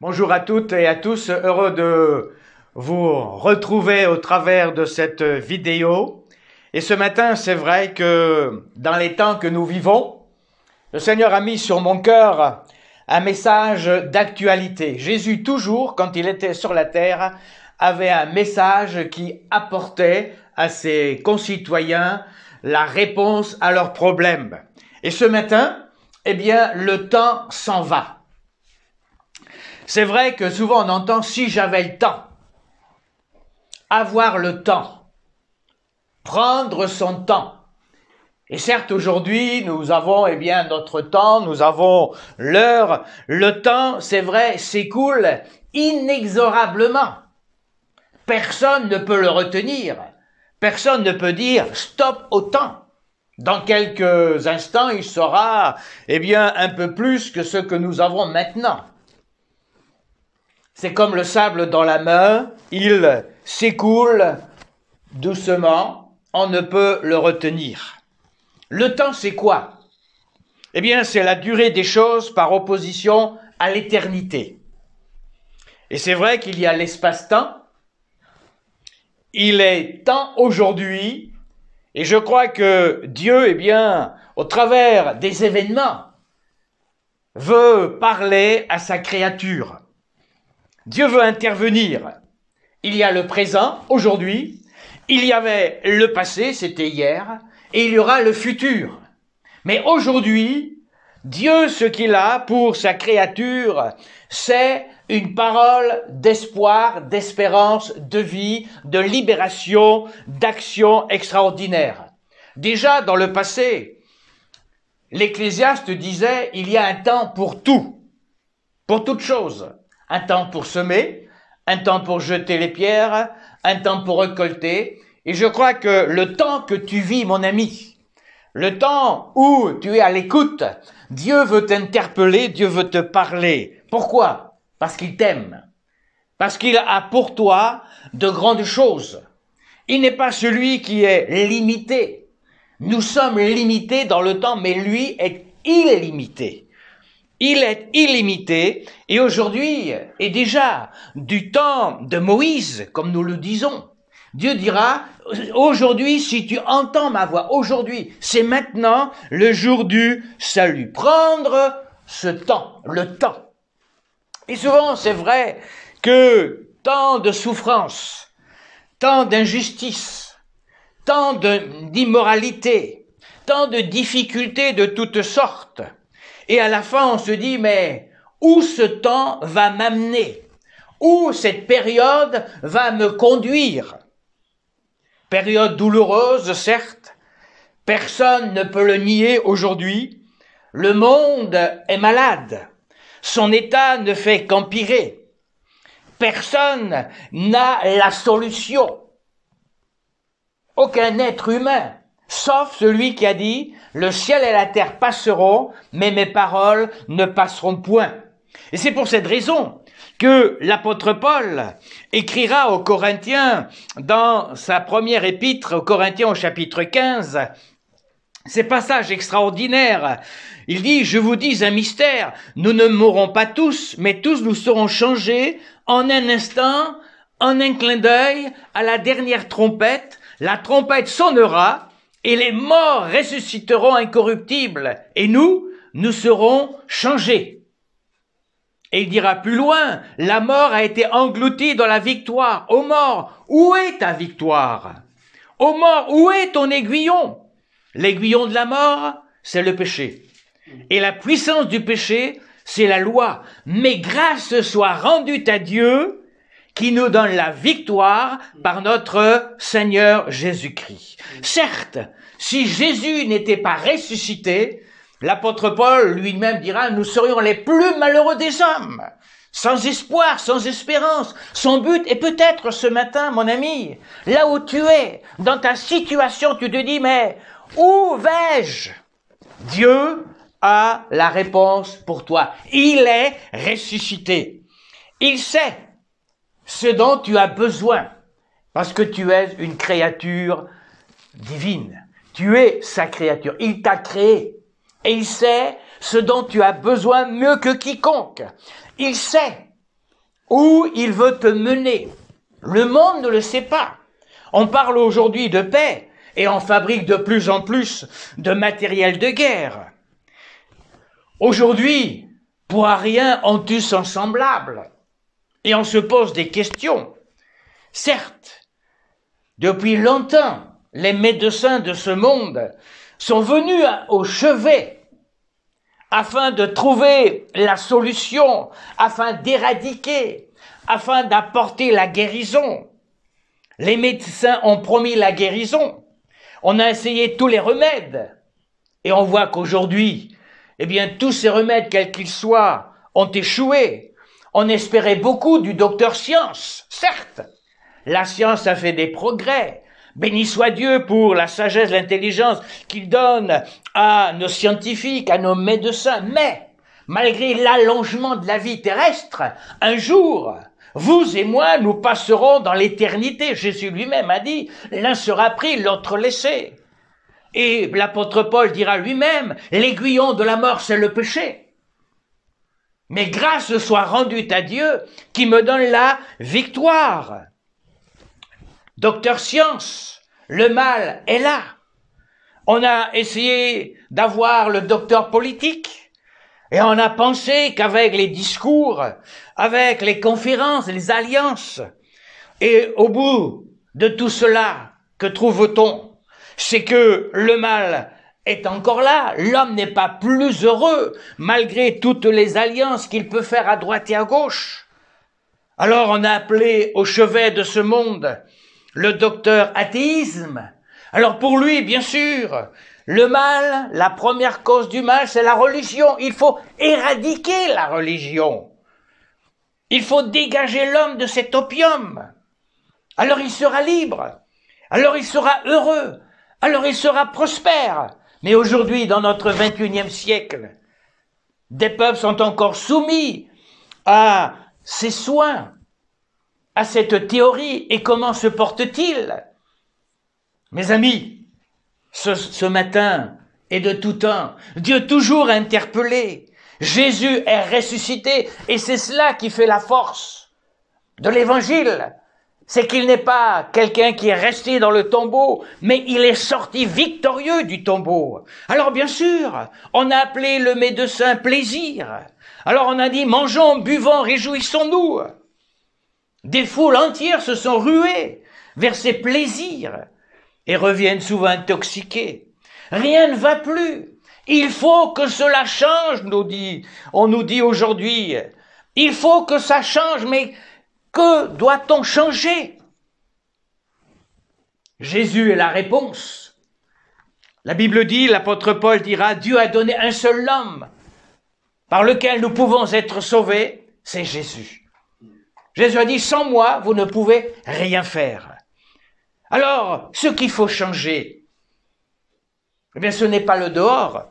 Bonjour à toutes et à tous, heureux de vous retrouver au travers de cette vidéo. Et ce matin, c'est vrai que dans les temps que nous vivons, le Seigneur a mis sur mon cœur un message d'actualité. Jésus, toujours, quand il était sur la terre, avait un message qui apportait à ses concitoyens la réponse à leurs problèmes. Et ce matin, eh bien, le temps s'en va. C'est vrai que souvent on entend « si j'avais le temps », avoir le temps, prendre son temps. Et certes, aujourd'hui, nous avons notre temps, nous avons l'heure. Le temps, c'est vrai, s'écoule inexorablement. Personne ne peut le retenir. Personne ne peut dire « stop au temps ». Dans quelques instants, il sera un peu plus que ce que nous avons maintenant. C'est comme le sable dans la main, il s'écoule doucement, on ne peut le retenir. Le temps, c'est quoi? C'est la durée des choses par opposition à l'éternité. Et c'est vrai qu'il y a l'espace-temps, il est temps aujourd'hui, et je crois que Dieu, au travers des événements, veut parler à sa créature. Dieu veut intervenir. Il y a le présent, aujourd'hui, il y avait le passé, c'était hier, et il y aura le futur. Mais aujourd'hui, Dieu, ce qu'il a pour sa créature, c'est une parole d'espoir, d'espérance, de vie, de libération, d'action extraordinaire. Déjà, dans le passé, l'Ecclésiaste disait, il y a un temps pour tout, pour toute chose. Un temps pour semer, un temps pour jeter les pierres, un temps pour récolter. Et je crois que le temps que tu vis, mon ami, le temps où tu es à l'écoute, Dieu veut t'interpeller, Dieu veut te parler. Pourquoi? Parce qu'il t'aime. Parce qu'il a pour toi de grandes choses. Il n'est pas celui qui est limité. Nous sommes limités dans le temps, mais lui est illimité. Il est illimité et aujourd'hui est déjà du temps de Moïse, comme nous le disons. Dieu dira, aujourd'hui, si tu entends ma voix, aujourd'hui, c'est maintenant le jour du salut. Prendre ce temps, le temps. Et souvent, c'est vrai que tant de souffrances, tant d'injustices, tant d'immoralité, tant de difficultés de toutes sortes. Et à la fin, on se dit, mais où ce temps va m'amener? Où cette période va me conduire? Période douloureuse, certes. Personne ne peut le nier aujourd'hui. Le monde est malade. Son état ne fait qu'empirer. Personne n'a la solution. Aucun être humain. Sauf celui qui a dit « Le ciel et la terre passeront, mais mes paroles ne passeront point ». Et c'est pour cette raison que l'apôtre Paul écrira aux Corinthiens, dans sa première épître aux Corinthiens au chapitre 15, ces passages extraordinaires. Il dit « Je vous dis un mystère, nous ne mourrons pas tous, mais tous nous serons changés en un instant, en un clin d'œil, à la dernière trompette. La trompette sonnera, et les morts ressusciteront incorruptibles, et nous serons changés. » Et il dira plus loin, la mort a été engloutie dans la victoire. Ô mort, où est ta victoire? Ô mort, où est ton aiguillon? L'aiguillon de la mort, c'est le péché. Et la puissance du péché, c'est la loi. Mais grâce soit rendue à Dieu, qui nous donne la victoire par notre Seigneur Jésus-Christ. Certes, si Jésus n'était pas ressuscité, l'apôtre Paul lui-même dira, nous serions les plus malheureux des hommes, sans espoir, sans espérance. Son but est peut-être ce matin, mon ami, là où tu es, dans ta situation, tu te dis, mais où vais-je? Dieu a la réponse pour toi. Il est ressuscité. Il sait ce dont tu as besoin, parce que tu es une créature divine. Tu es sa créature. Il t'a créé. Et il sait ce dont tu as besoin mieux que quiconque. Il sait où il veut te mener. Le monde ne le sait pas. On parle aujourd'hui de paix et on fabrique de plus en plus de matériel de guerre. Aujourd'hui, pour rien on tue son semblable et on se pose des questions. Certes, depuis longtemps, les médecins de ce monde sont venus au chevet afin de trouver la solution, afin d'éradiquer, afin d'apporter la guérison. Les médecins ont promis la guérison. On a essayé tous les remèdes. Et on voit qu'aujourd'hui, eh bien, tous ces remèdes, quels qu'ils soient, ont échoué. On espérait beaucoup du docteur science. Certes, la science a fait des progrès. Béni soit Dieu pour la sagesse, l'intelligence qu'il donne à nos scientifiques, à nos médecins. Mais, malgré l'allongement de la vie terrestre, un jour, vous et moi, nous passerons dans l'éternité. Jésus lui-même a dit, l'un sera pris, l'autre laissé. Et l'apôtre Paul dira lui-même, l'aiguillon de la mort, c'est le péché. Mais grâce soit rendue à Dieu qui me donne la victoire. Docteur Science, le mal est là. On a essayé d'avoir le docteur politique et on a pensé qu'avec les discours, avec les conférences, les alliances, et au bout de tout cela, que trouve-t-on? C'est que le mal est encore là, l'homme n'est pas plus heureux malgré toutes les alliances qu'il peut faire à droite et à gauche. Alors on a appelé au chevet de ce monde le docteur athéisme. Alors pour lui, bien sûr, le mal, la première cause du mal, c'est la religion. Il faut éradiquer la religion. Il faut dégager l'homme de cet opium. Alors il sera libre. Alors il sera heureux. Alors il sera prospère. Mais aujourd'hui, dans notre 21e siècle, des peuples sont encore soumis à ces soins, à cette théorie. Et comment se porte-t-il? Mes amis, ce matin et de tout temps, Dieu toujours interpellé. Jésus est ressuscité et c'est cela qui fait la force de l'évangile. C'est qu'il n'est pas quelqu'un qui est resté dans le tombeau, mais il est sorti victorieux du tombeau. Alors bien sûr, on a appelé le médecin plaisir. Alors on a dit mangeons, buvons, réjouissons-nous. Des foules entières se sont ruées vers ces plaisirs et reviennent souvent intoxiqués. Rien ne va plus. Il faut que cela change, on nous dit aujourd'hui. Il faut que ça change, mais que doit-on changer? Jésus est la réponse. La Bible dit, l'apôtre Paul dira, Dieu a donné un seul homme par lequel nous pouvons être sauvés, c'est Jésus. Jésus a dit, sans moi, vous ne pouvez rien faire. Alors, ce qu'il faut changer, eh bien, ce n'est pas le dehors,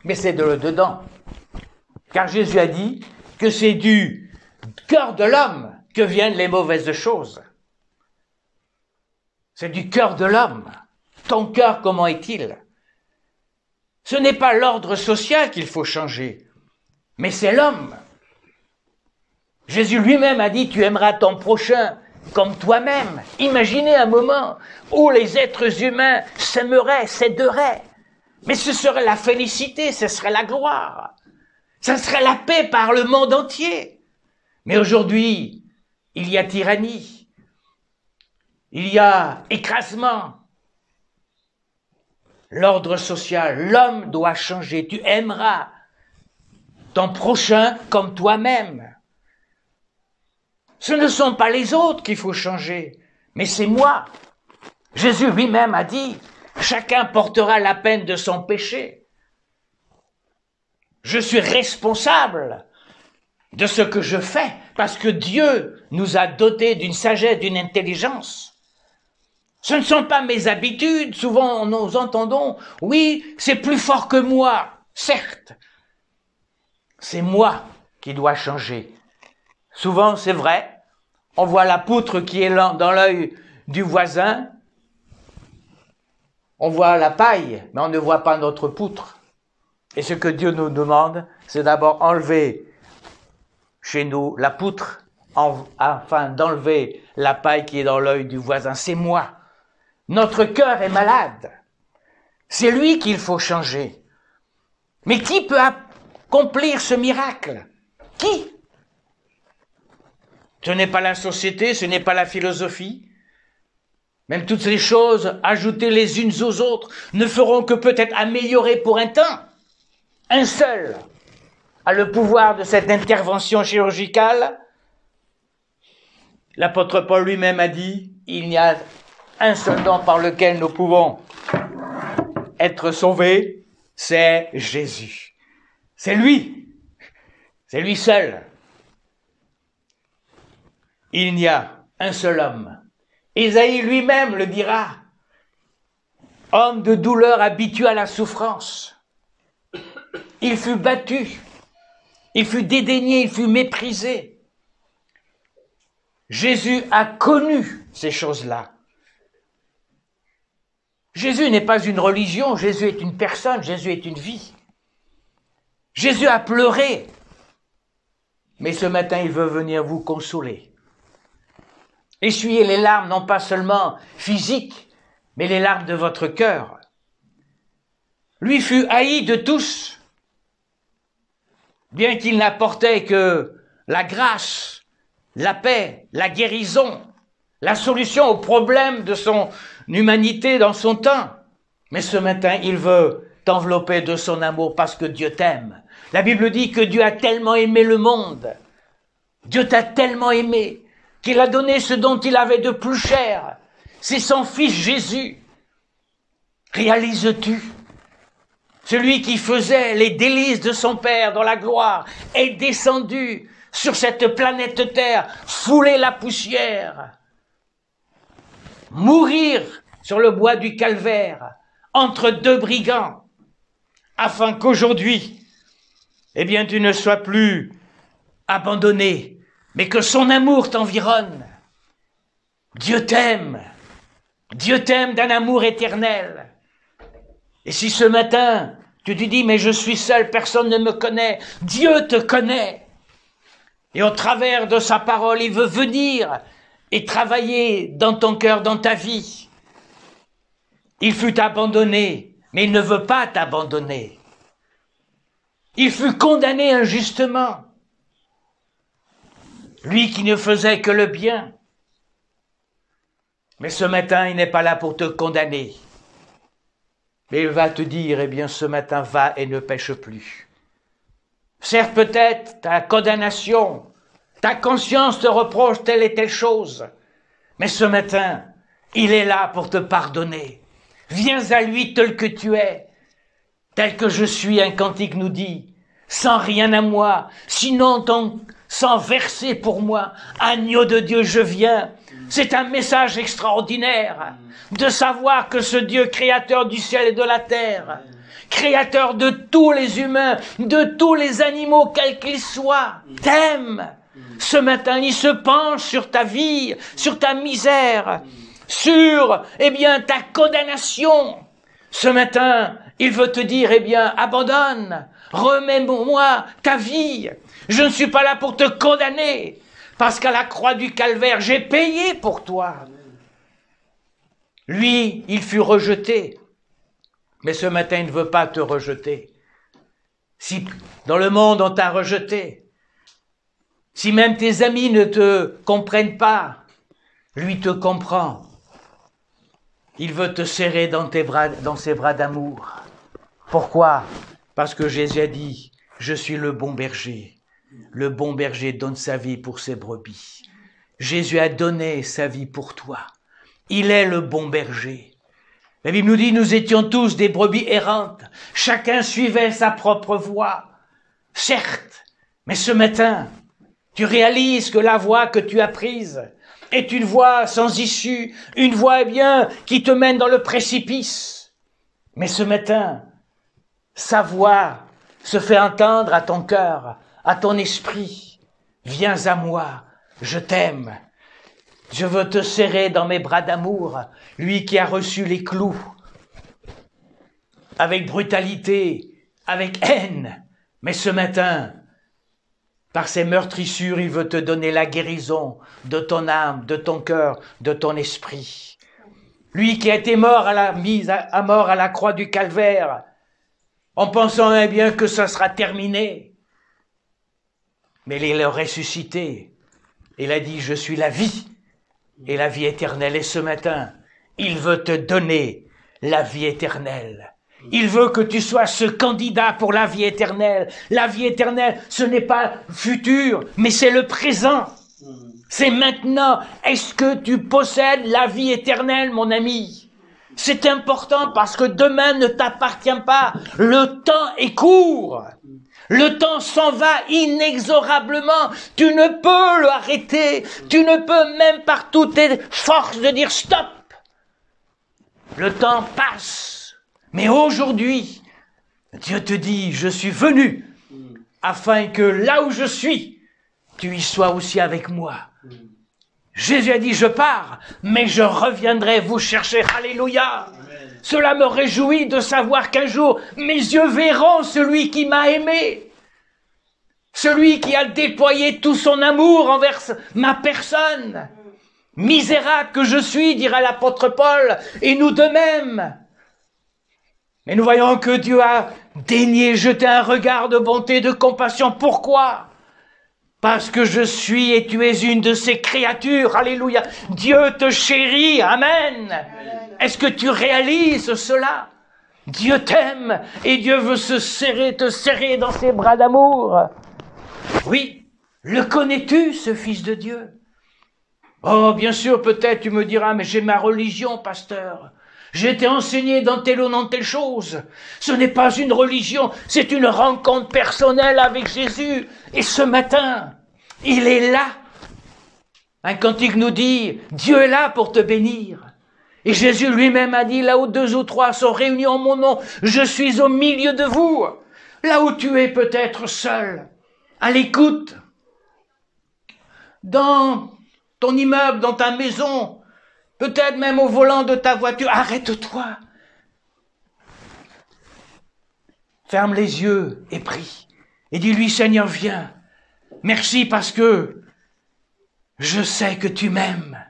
mais c'est le dedans. Car Jésus a dit que c'est du cœur de l'homme que viennent les mauvaises choses. C'est du cœur de l'homme. Ton cœur, comment est-il? Ce n'est pas l'ordre social qu'il faut changer, mais c'est l'homme. Jésus lui-même a dit, tu aimeras ton prochain comme toi-même. Imaginez un moment où les êtres humains s'aimeraient, s'aideraient. Mais ce serait la félicité, ce serait la gloire. Ce serait la paix par le monde entier. Mais aujourd'hui, il y a tyrannie. Il y a écrasement. L'ordre social, l'homme doit changer. Tu aimeras ton prochain comme toi-même. Ce ne sont pas les autres qu'il faut changer, mais c'est moi. Jésus lui-même a dit, chacun portera la peine de son péché. Je suis responsable de ce que je fais, parce que Dieu nous a dotés d'une sagesse, d'une intelligence. Ce ne sont pas mes habitudes, souvent nous entendons, oui, c'est plus fort que moi, certes. C'est moi qui dois changer. Souvent, c'est vrai, on voit la poutre qui est dans l'œil du voisin, on voit la paille, mais on ne voit pas notre poutre. Et ce que Dieu nous demande, c'est d'abord enlever chez nous la poutre afin d'enlever la paille qui est dans l'œil du voisin. C'est moi. Notre cœur est malade. C'est lui qu'il faut changer. Mais qui peut accomplir ce miracle? Qui? Ce n'est pas la société, ce n'est pas la philosophie. Même toutes ces choses, ajoutées les unes aux autres, ne feront que peut-être améliorer pour un temps. Un seul a le pouvoir de cette intervention chirurgicale. L'apôtre Paul lui-même a dit, il n'y a un seul don par lequel nous pouvons être sauvés, c'est Jésus. C'est lui seul. Il n'y a un seul homme. Ésaïe lui-même le dira, homme de douleur habitué à la souffrance. Il fut battu, il fut dédaigné, il fut méprisé. Jésus a connu ces choses-là. Jésus n'est pas une religion, Jésus est une personne, Jésus est une vie. Jésus a pleuré, mais ce matin il veut venir vous consoler. Essuyez les larmes, non pas seulement physiques, mais les larmes de votre cœur. Lui fut haï de tous, bien qu'il n'apportait que la grâce, la paix, la guérison, la solution aux problèmes de son humanité dans son temps. Mais ce matin, il veut t'envelopper de son amour parce que Dieu t'aime. La Bible dit que Dieu a tellement aimé le monde. Dieu t'a tellement aimé qu'il a donné ce dont il avait de plus cher. C'est son Fils Jésus. Réalises-tu? Celui qui faisait les délices de son Père dans la gloire est descendu sur cette planète Terre, fouler la poussière, mourir sur le bois du calvaire, entre deux brigands, afin qu'aujourd'hui, eh bien, tu ne sois plus abandonné, mais que son amour t'environne. Dieu t'aime d'un amour éternel. Et si ce matin, tu te dis, mais je suis seul, personne ne me connaît, Dieu te connaît. Et au travers de sa parole, il veut venir et travailler dans ton cœur, dans ta vie. Il fut abandonné, mais il ne veut pas t'abandonner. Il fut condamné injustement. Lui qui ne faisait que le bien. Mais ce matin, il n'est pas là pour te condamner. Mais il va te dire, eh bien, ce matin, va et ne pêche plus. Certes, peut-être, ta condamnation, ta conscience te reproche telle et telle chose. Mais ce matin, il est là pour te pardonner. Viens à lui tel que tu es, tel que je suis, un cantique nous dit, sans rien à moi, sinon ton sang versé pour moi, agneau de Dieu, je viens. C'est un message extraordinaire de savoir que ce Dieu créateur du ciel et de la terre, créateur de tous les humains, de tous les animaux, quels qu'ils soient, t'aime. Ce matin, il se penche sur ta vie, sur ta misère, sur, eh bien, ta condamnation. Ce matin, il veut te dire, eh bien, abandonne, remets-moi ta vie. Je ne suis pas là pour te condamner, parce qu'à la croix du calvaire, j'ai payé pour toi. Lui, il fut rejeté, mais ce matin, il ne veut pas te rejeter. Si dans le monde, on t'a rejeté, si même tes amis ne te comprennent pas, lui te comprend. Il veut te serrer dans ses bras d'amour. Pourquoi? Parce que Jésus a dit, je suis le bon berger. Le bon berger donne sa vie pour ses brebis. Jésus a donné sa vie pour toi. Il est le bon berger. La Bible nous dit, nous étions tous des brebis errantes. Chacun suivait sa propre voie. Certes, mais ce matin, tu réalises que la voie que tu as prise est une voie sans issue, une voie, eh bien, qui te mène dans le précipice. Mais ce matin, sa voix se fait entendre à ton cœur, à ton esprit. Viens à moi, je t'aime. Je veux te serrer dans mes bras d'amour, lui qui a reçu les clous, avec brutalité, avec haine. Mais ce matin, Par ses meurtrissures, il veut te donner la guérison de ton âme, de ton cœur, de ton esprit. Lui qui a été mort mort à la croix du calvaire, en pensant eh bien que ça sera terminé. Mais il est ressuscité. Il a dit, je suis la vie et la vie éternelle. Et ce matin, il veut te donner la vie éternelle. Il veut que tu sois ce candidat pour la vie éternelle. La vie éternelle, ce n'est pas futur, mais c'est le présent. C'est maintenant. Est-ce que tu possèdes la vie éternelle, mon ami? C'est important parce que demain ne t'appartient pas. Le temps est court. Le temps s'en va inexorablement. Tu ne peux l'arrêter. Tu ne peux même par toutes tes forces de dire stop. Le temps passe. Mais aujourd'hui, Dieu te dit, je suis venu afin que là où je suis, tu y sois aussi avec moi. Jésus a dit, je pars, mais je reviendrai vous chercher. Alléluia. Amen. Cela me réjouit de savoir qu'un jour, mes yeux verront celui qui m'a aimé. Celui qui a déployé tout son amour envers ma personne. Misérable que je suis, dira l'apôtre Paul, et nous de même. Mais nous voyons que Dieu a daigné jeter un regard de bonté, de compassion. Pourquoi? Parce que je suis et tu es une de ses créatures. Alléluia. Dieu te chérit. Amen. Est-ce que tu réalises cela? Dieu t'aime et Dieu veut te serrer dans ses bras d'amour. Oui. Le connais-tu, ce Fils de Dieu? Oh, bien sûr, peut-être tu me diras, mais j'ai ma religion, pasteur. J'ai été enseigné dans telle ou dans telle chose. Ce n'est pas une religion, c'est une rencontre personnelle avec Jésus. Et ce matin, il est là. Un cantique nous dit, Dieu est là pour te bénir. Et Jésus lui-même a dit, là où 2 ou 3 sont réunis en mon nom, je suis au milieu de vous. Là où tu es peut-être seul, à l'écoute, dans ton immeuble, dans ta maison, peut-être même au volant de ta voiture, arrête-toi. Ferme les yeux et prie. Et dis-lui, Seigneur, viens. Merci parce que je sais que tu m'aimes.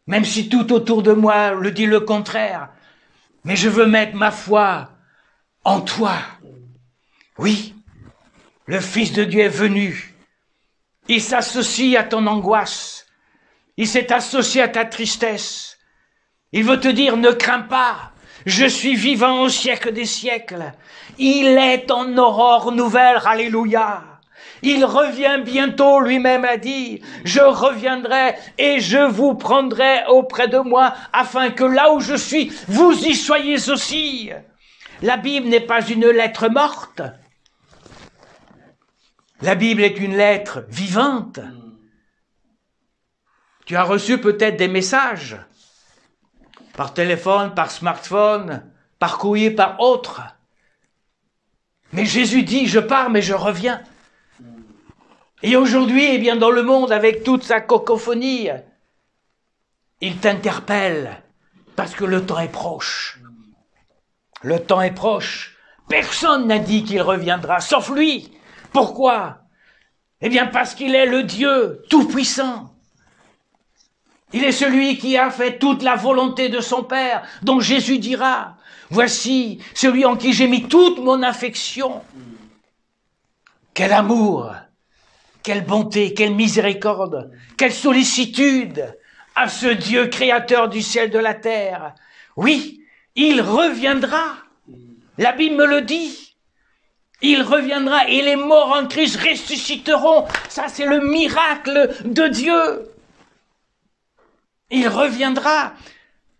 Même si tout autour de moi le dit le contraire. Mais je veux mettre ma foi en toi. Oui, le Fils de Dieu est venu. Il s'associe à ton angoisse. Il s'est associé à ta tristesse. Il veut te dire, ne crains pas, je suis vivant au siècle des siècles. Il est en aurore nouvelle, alléluia. Il revient bientôt, lui-même a dit, je reviendrai et je vous prendrai auprès de moi, afin que là où je suis, vous y soyez aussi. La Bible n'est pas une lettre morte. La Bible est une lettre vivante. Tu as reçu peut-être des messages par téléphone, par smartphone, par courrier, par autre. Mais Jésus dit, je pars mais je reviens. Et aujourd'hui, eh bien, dans le monde, avec toute sa cacophonie, il t'interpelle parce que le temps est proche. Le temps est proche. Personne n'a dit qu'il reviendra, sauf lui. Pourquoi? Eh bien, parce qu'il est le Dieu tout-puissant. Il est celui qui a fait toute la volonté de son Père, dont Jésus dira, voici celui en qui j'ai mis toute mon affection. Quel amour, quelle bonté, quelle miséricorde, quelle sollicitude à ce Dieu créateur du ciel et de la terre. Oui, il reviendra. La Bible me le dit. Il reviendra et les morts en Christ ressusciteront. Ça, c'est le miracle de Dieu. Il reviendra.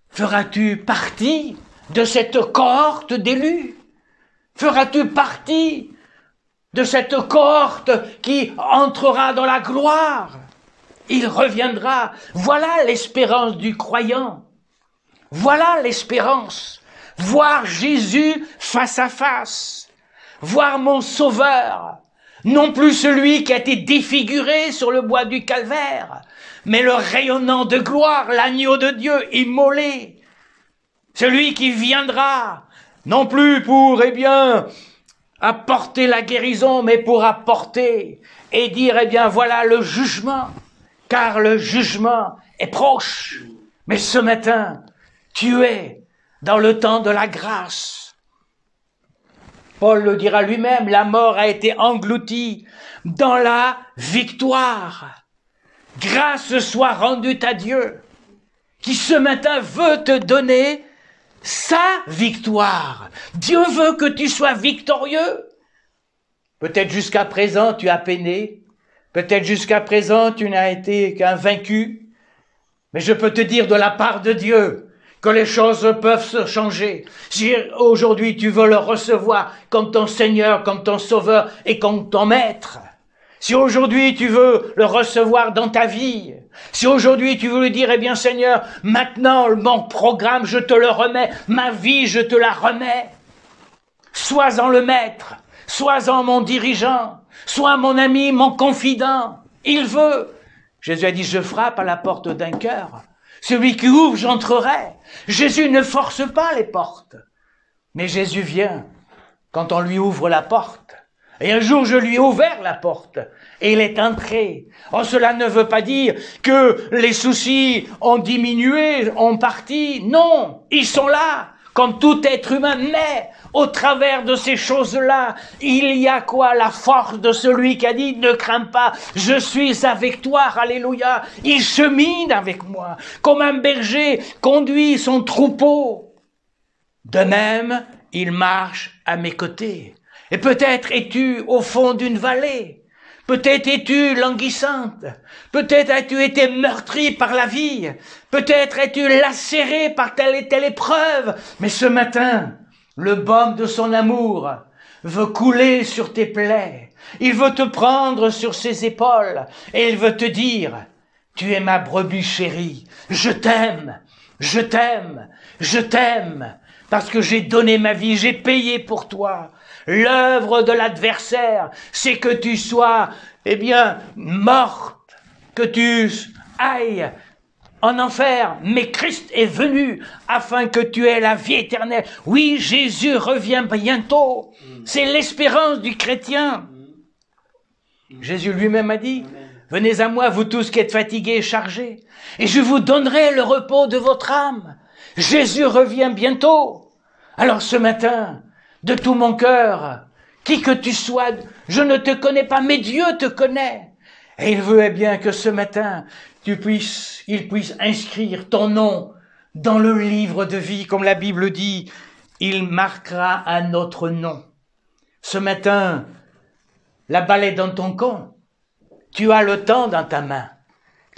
Feras-tu partie de cette cohorte d'élus? Feras-tu partie de cette cohorte qui entrera dans la gloire? Il reviendra. Voilà l'espérance du croyant. Voilà l'espérance. Voir Jésus face à face. Voir mon Sauveur. Non plus celui qui a été défiguré sur le bois du calvaire, mais le rayonnant de gloire, l'agneau de Dieu immolé. Celui qui viendra, non plus pour, apporter la guérison, mais pour apporter et dire, eh bien voilà le jugement, car le jugement est proche. Mais ce matin, tu es dans le temps de la grâce. Paul le dira lui-même, la mort a été engloutie dans la victoire. Grâce soit rendue à Dieu, qui ce matin veut te donner sa victoire. Dieu veut que tu sois victorieux. Peut-être jusqu'à présent tu as peiné, peut-être jusqu'à présent tu n'as été qu'un vaincu, mais je peux te dire de la part de Dieu que les choses peuvent se changer. Si aujourd'hui tu veux le recevoir comme ton Seigneur, comme ton Sauveur et comme ton Maître, si aujourd'hui tu veux le recevoir dans ta vie, si aujourd'hui tu veux lui dire, eh bien Seigneur, maintenant mon programme je te le remets, ma vie je te la remets, sois-en le maître, sois-en mon dirigeant, sois mon ami, mon confident, il veut. Jésus a dit, je frappe à la porte d'un cœur, celui qui ouvre j'entrerai. Jésus ne force pas les portes, mais Jésus vient quand on lui ouvre la porte. Et un jour, je lui ai ouvert la porte et il est entré. Oh, cela ne veut pas dire que les soucis ont diminué, ont parti. Non, ils sont là, comme tout être humain. Mais au travers de ces choses-là, il y a quoi? La force de celui qui a dit, ne crains pas, je suis avec toi. Alléluia. Il chemine avec moi, comme un berger conduit son troupeau. De même, il marche à mes côtés. Et peut-être es-tu au fond d'une vallée, peut-être es-tu languissante, peut-être as-tu été meurtri par la vie, peut-être es-tu lacéré par telle et telle épreuve, mais ce matin, le baume de son amour veut couler sur tes plaies, il veut te prendre sur ses épaules et il veut te dire, tu es ma brebis chérie, je t'aime, je t'aime, je t'aime, parce que j'ai donné ma vie, j'ai payé pour toi. L'œuvre de l'adversaire, c'est que tu sois, eh bien, morte, que tu ailles en enfer. Mais Christ est venu afin que tu aies la vie éternelle. Oui, Jésus revient bientôt. C'est l'espérance du chrétien. Jésus lui-même a dit, venez à moi, vous tous qui êtes fatigués et chargés, et je vous donnerai le repos de votre âme. Jésus revient bientôt. Alors ce matin, de tout mon cœur, qui que tu sois, je ne te connais pas, mais Dieu te connaît. Et il veut bien que ce matin, il puisse inscrire ton nom dans le livre de vie, comme la Bible dit, il marquera un autre nom. Ce matin, la balle est dans ton camp, tu as le temps dans ta main.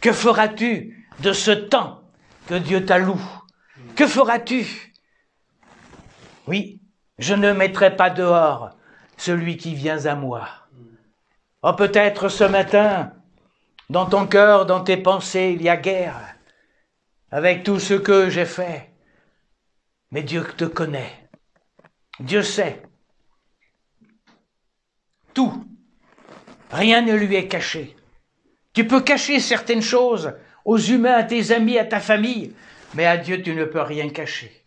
Que feras-tu de ce temps que Dieu t'alloue? Que feras-tu? Oui, je ne mettrai pas dehors celui qui vient à moi. Oh, peut-être ce matin, dans ton cœur, dans tes pensées, il y a guerre avec tout ce que j'ai fait. Mais Dieu te connaît. Dieu sait. Tout. Rien ne lui est caché. Tu peux cacher certaines choses aux humains, à tes amis, à ta famille, mais à Dieu, tu ne peux rien cacher.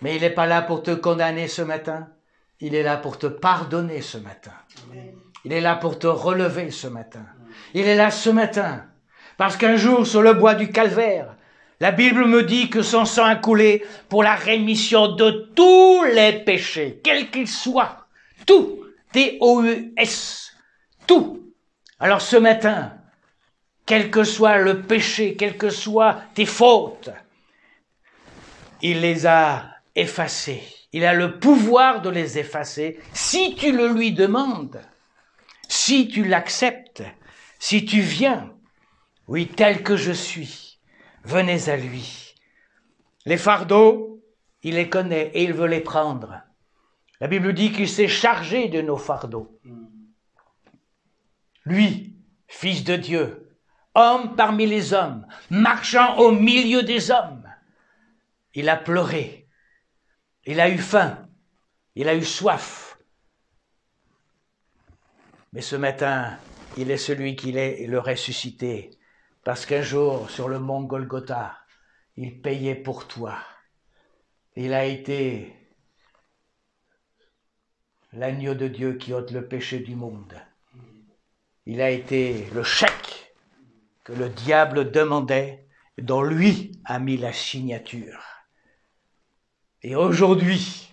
Mais il n'est pas là pour te condamner ce matin, il est là pour te pardonner ce matin. Il est là pour te relever ce matin. Il est là ce matin, parce qu'un jour sur le bois du calvaire, la Bible me dit que son sang a coulé pour la rémission de tous les péchés, quels qu'ils soient, tout, T-O-U-S, tout. Alors ce matin, quel que soit le péché, quelles que soient tes fautes, il les a effacés. Il a le pouvoir de les effacer si tu le lui demandes, si tu l'acceptes, si tu viens. Oui, tel que je suis, venez à lui. Les fardeaux, il les connaît et il veut les prendre. La Bible dit qu'il s'est chargé de nos fardeaux. Lui, fils de Dieu, homme parmi les hommes, marchant au milieu des hommes, il a pleuré. Il a eu faim, il a eu soif. Mais ce matin, il est celui qu'il est et le ressuscité. Parce qu'un jour, sur le mont Golgotha, il payait pour toi. Il a été l'agneau de Dieu qui ôte le péché du monde. Il a été le chèque que le diable demandait, dont lui a mis la signature. Et aujourd'hui,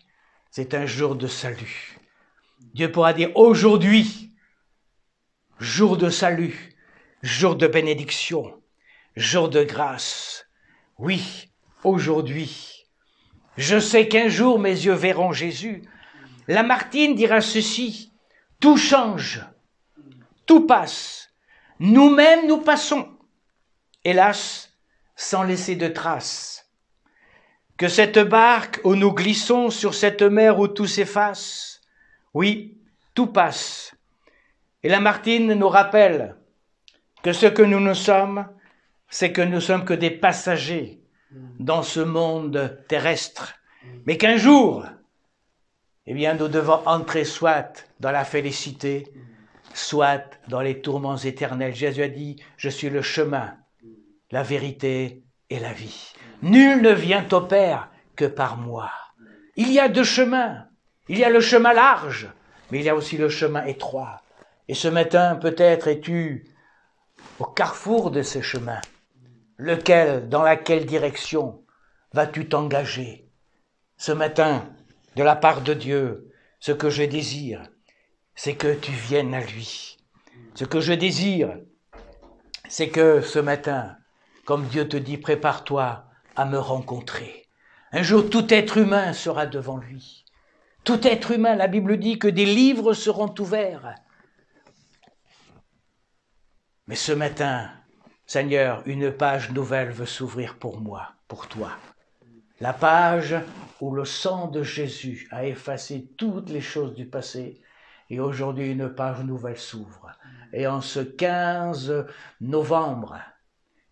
c'est un jour de salut. Dieu pourra dire aujourd'hui, jour de salut, jour de bénédiction, jour de grâce. Oui, aujourd'hui. Je sais qu'un jour mes yeux verront Jésus. Lamartine dira ceci: tout change, tout passe, nous-mêmes nous passons, hélas, sans laisser de traces. Que cette barque où nous glissons sur cette mer où tout s'efface, oui, tout passe. Et Lamartine nous rappelle que ce que nous sommes, c'est que nous sommes que des passagers dans ce monde terrestre, mais qu'un jour, eh bien, nous devons entrer soit dans la félicité, soit dans les tourments éternels. Jésus a dit, je suis le chemin, la vérité et la vie. Nul ne vient au Père que par moi. Il y a deux chemins. Il y a le chemin large, mais il y a aussi le chemin étroit. Et ce matin, peut-être es-tu au carrefour de ces chemins. Dans laquelle direction vas-tu t'engager? Ce matin, de la part de Dieu, ce que je désire, c'est que tu viennes à lui. Ce que je désire, c'est que ce matin, comme Dieu te dit, prépare-toi à me rencontrer. Un jour, tout être humain sera devant lui. Tout être humain, la Bible dit que des livres seront ouverts. Mais ce matin, Seigneur, une page nouvelle veut s'ouvrir pour moi, pour toi. La page où le sang de Jésus a effacé toutes les choses du passé et aujourd'hui une page nouvelle s'ouvre. Et en ce 15 novembre,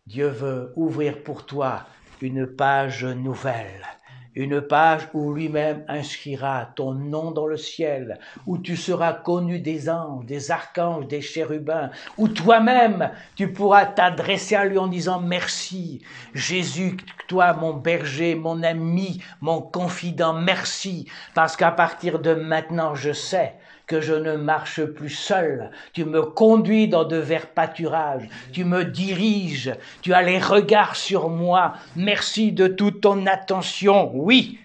Dieu veut ouvrir pour toi une page nouvelle. Une page où lui-même inscrira ton nom dans le ciel, où tu seras connu des anges, des archanges, des chérubins, où toi-même tu pourras t'adresser à lui en disant merci. Jésus, toi mon berger, mon ami, mon confident, merci, parce qu'à partir de maintenant je sais que je ne marche plus seul. Tu me conduis dans de verts pâturages. Tu me diriges. Tu as les regards sur moi. Merci de toute ton attention. Oui,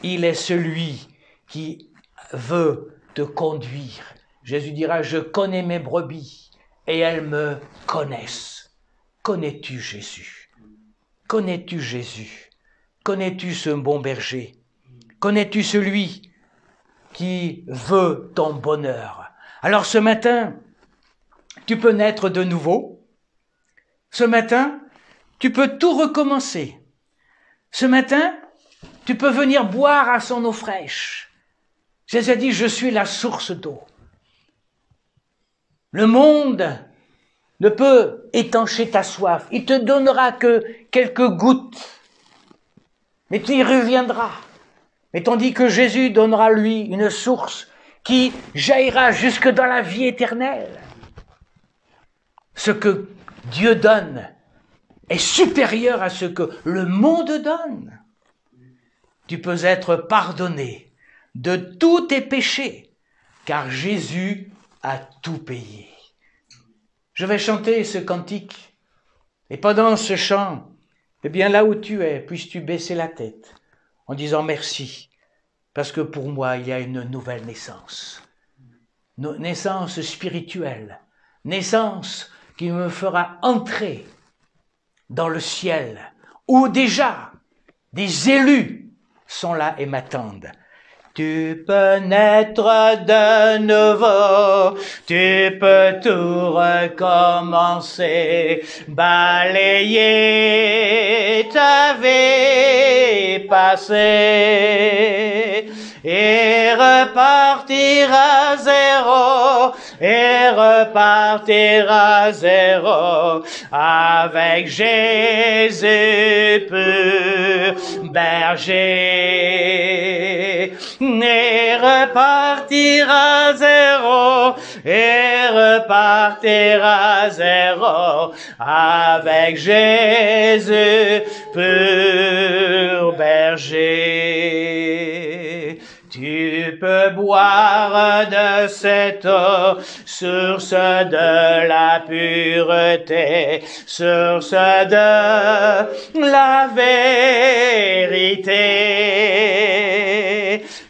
il est celui qui veut te conduire. Jésus dira, je connais mes brebis et elles me connaissent. Connais-tu Jésus? Connais-tu Jésus? Connais-tu ce bon berger? Connais-tu celui qui veut ton bonheur? Alors ce matin, tu peux naître de nouveau. Ce matin, tu peux tout recommencer. Ce matin, tu peux venir boire à son eau fraîche. Jésus a dit, je suis la source d'eau. Le monde ne peut étancher ta soif. Il te donnera que quelques gouttes, mais tu y reviendras. Mais tandis que Jésus donnera, lui, une source qui jaillira jusque dans la vie éternelle. Ce que Dieu donne est supérieur à ce que le monde donne. Tu peux être pardonné de tous tes péchés, car Jésus a tout payé. Je vais chanter ce cantique, et pendant ce chant, eh bien là où tu es, puisses-tu baisser la tête, en disant merci, parce que pour moi, il y a une nouvelle naissance. Naissance spirituelle, naissance qui me fera entrer dans le ciel, où déjà des élus sont là et m'attendent. Tu peux naître de nouveau, tu peux tout recommencer, balayer ta vie passée et repartir à zéro, et repartir à zéro avec Jésus pur berger. Et repartir à zéro, et repartir à zéro avec Jésus pur berger. Tu peux boire de cette eau, source de la pureté, source de la vérité.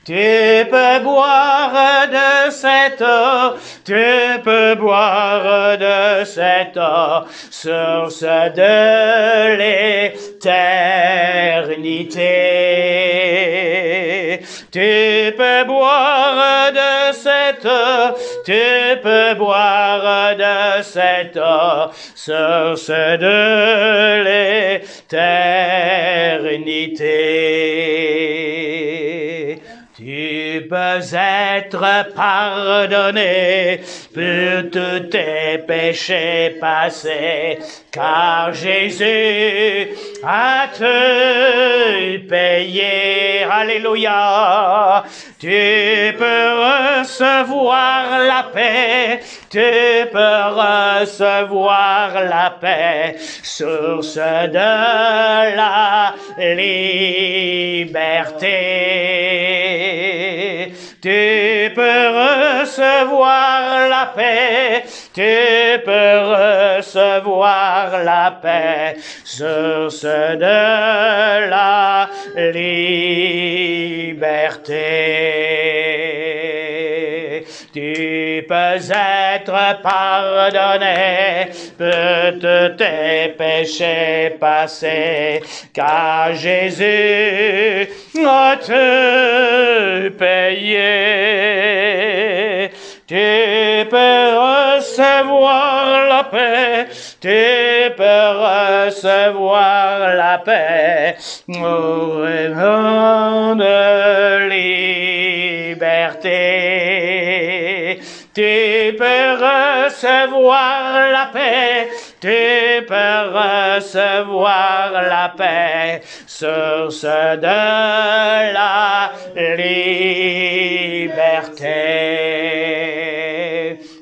Tu peux boire de cette eau, tu peux boire de cette eau, source de l'éternité. Tu peux boire de cette eau, tu peux boire de cette eau, source de l'éternité. Tu peux être pardonné pour tous tes péchés passés, car Jésus a tout payé. Alléluia. Tu peux recevoir la paix, tu peux recevoir la paix, source de la liberté. Tu peux recevoir la paix, tu peux recevoir la paix, source de la liberté. Tu peux être pardonné pour tous tes péchés passés, car Jésus a tout payé. Tu peux recevoir la paix, tu peux recevoir la paix, au rayon de liberté. Tu peux recevoir la paix, tu peux recevoir la paix, source de la liberté.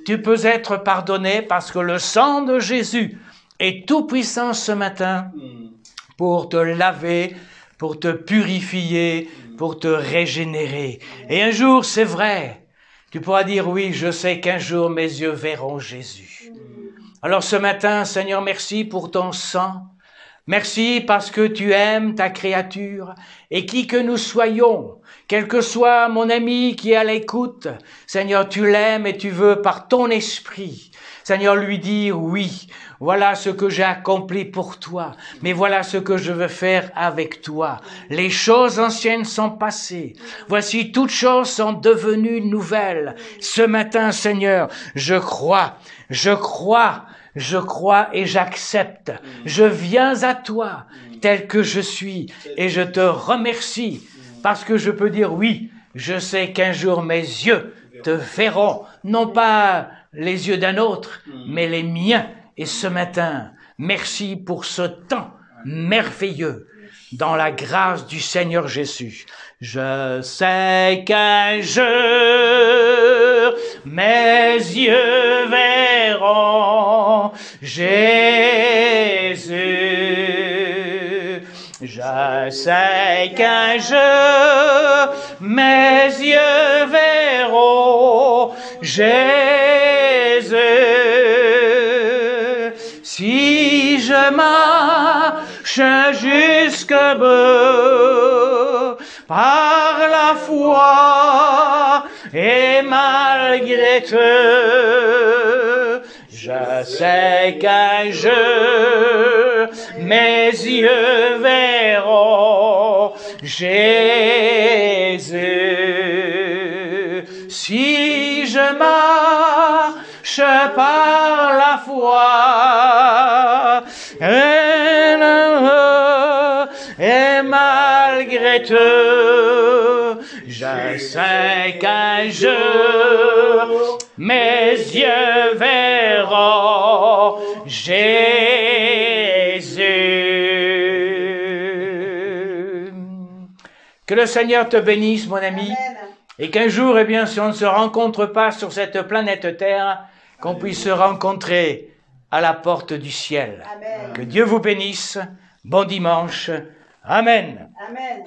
Tu peux être pardonné parce que le sang de Jésus est tout puissant ce matin pour te laver, pour te purifier, pour te régénérer. Et un jour, c'est vrai, tu pourras dire, oui, je sais qu'un jour mes yeux verront Jésus. Alors ce matin, Seigneur, merci pour ton sang. Merci parce que tu aimes ta créature et qui que nous soyons, quel que soit mon ami qui est à l'écoute, Seigneur, tu l'aimes et tu veux par ton esprit, Seigneur, lui dire oui, voilà ce que j'ai accompli pour toi, mais voilà ce que je veux faire avec toi. Les choses anciennes sont passées, voici toutes choses sont devenues nouvelles. Ce matin, Seigneur, je crois et j'accepte. Je viens à toi tel que je suis et je te remercie parce que je peux dire oui, je sais qu'un jour mes yeux te verront, non pas les yeux d'un autre, mais les miens. Et ce matin, merci pour ce temps merveilleux dans la grâce du Seigneur Jésus. Je sais qu'un jour mes yeux verront Jésus. Je sais qu'un jour mes yeux verront Jésus. Si je marche jusqu'au bout par la foi et malgré tout, je sais qu'un jour mes yeux verront Jésus. Si je marche par la foi et malgré tout, je sais qu'un jour mes yeux verront Jésus. Que le Seigneur te bénisse, mon ami. Amen. Et qu'un jour, eh bien, si on ne se rencontre pas sur cette planète Terre, qu'on puisse se rencontrer à la porte du ciel. Amen. Que Dieu vous bénisse. Bon dimanche. Amen. Amen.